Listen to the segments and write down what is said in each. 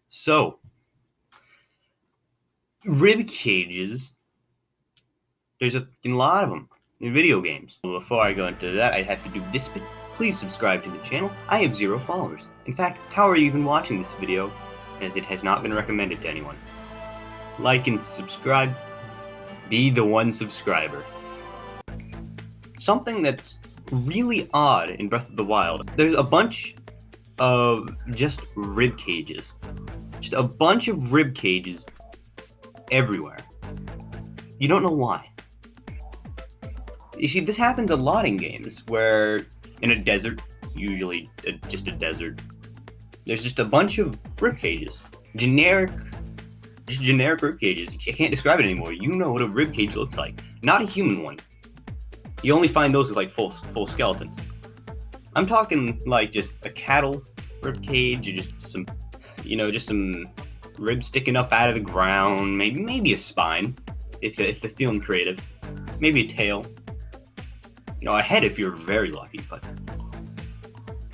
So, rib cages, there's a lot of them in video games. Before I go into that, I have to do this bit. Please subscribe to the channel. I have 0 followers. In fact, how are you even watching this video, as it has not been recommended to anyone? Like and subscribe. Be the one subscriber. Something that's really odd in Breath of the Wild, there's a bunch of just rib cages. Just a bunch of rib cages everywhere. You don't know why. You see, this happens a lot in games where in a desert, usually just a desert, there's just a bunch of rib cages. Generic rib cages. I can't describe it anymore. You know what a rib cage looks like. Not a human one. You only find those with like full skeletons. I'm talking like just a cattle rib cage, or just some ribs sticking up out of the ground, maybe a spine, if they're feeling creative, maybe a tail, a head if you're very lucky, but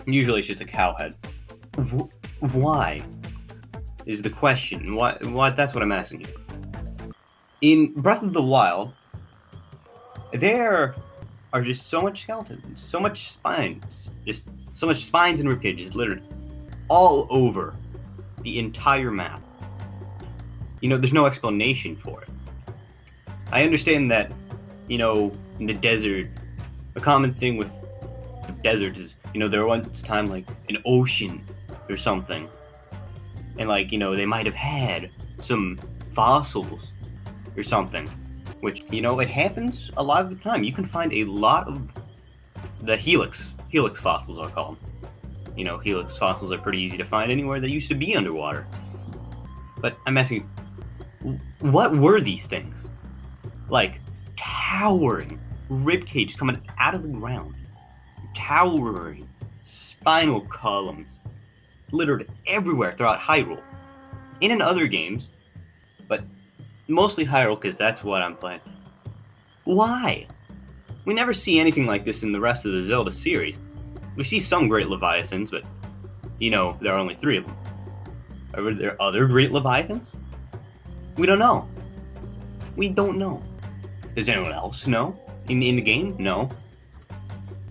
usually it's just a cow head. Why is the question? Why? That's what I'm asking you. In Breath of the Wild, there are just so much skeletons, so much spines, just so much spines and rib cages littered all over the entire map. There's no explanation for it. I understand that, in the desert, a common thing with deserts is, there was time like an ocean or something. And they might have had some fossils or something, which, it happens a lot of the time. You can find a lot of the helix fossils, I'll call them. Helix fossils are pretty easy to find anywhere that used to be underwater. But I'm asking, what were these things? Like, towering ribcage coming out of the ground. Towering spinal columns littered everywhere throughout Hyrule. And in other games, but mostly Hyrule because that's what I'm playing. Why? We never see anything like this in the rest of the Zelda series. We see some great Leviathans, but, there are only 3 of them. Are there other great Leviathans? We don't know. We don't know. Does anyone else know? In the game? No.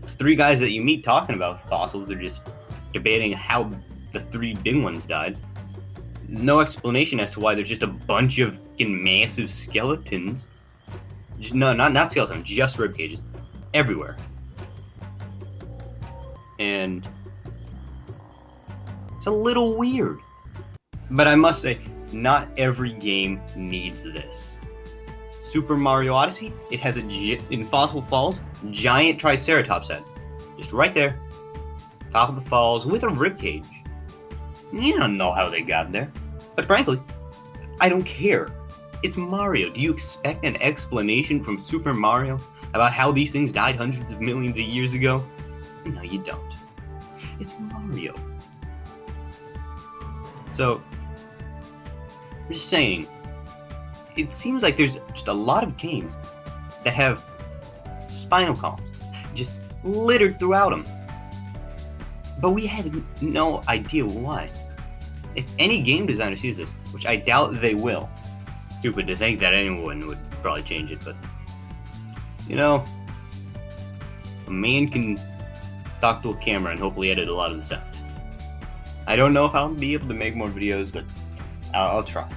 The 3 guys that you meet talking about fossils are just debating how the 3 big ones died. No explanation as to why there's just a bunch of massive skeletons. Not skeletons, just rib cages. Everywhere. And it's a little weird. But I must say, not every game needs this. Super Mario Odyssey, it has in Fossil Falls, giant Triceratops head. Just right there. Top of the falls with a ribcage. You don't know how they got there. But frankly, I don't care. It's Mario. Do you expect an explanation from Super Mario about how these things died hundreds of millions of years ago? No, you don't. It's Mario. So, I'm just saying, it seems like there's just a lot of games that have spinal columns just littered throughout them. But we have no idea why. If any game designer sees this, which I doubt they will, stupid to think that anyone would probably change it, but, a man can talk to a camera and hopefully edit a lot of the sound. I don't know if I'll be able to make more videos, but I'll try.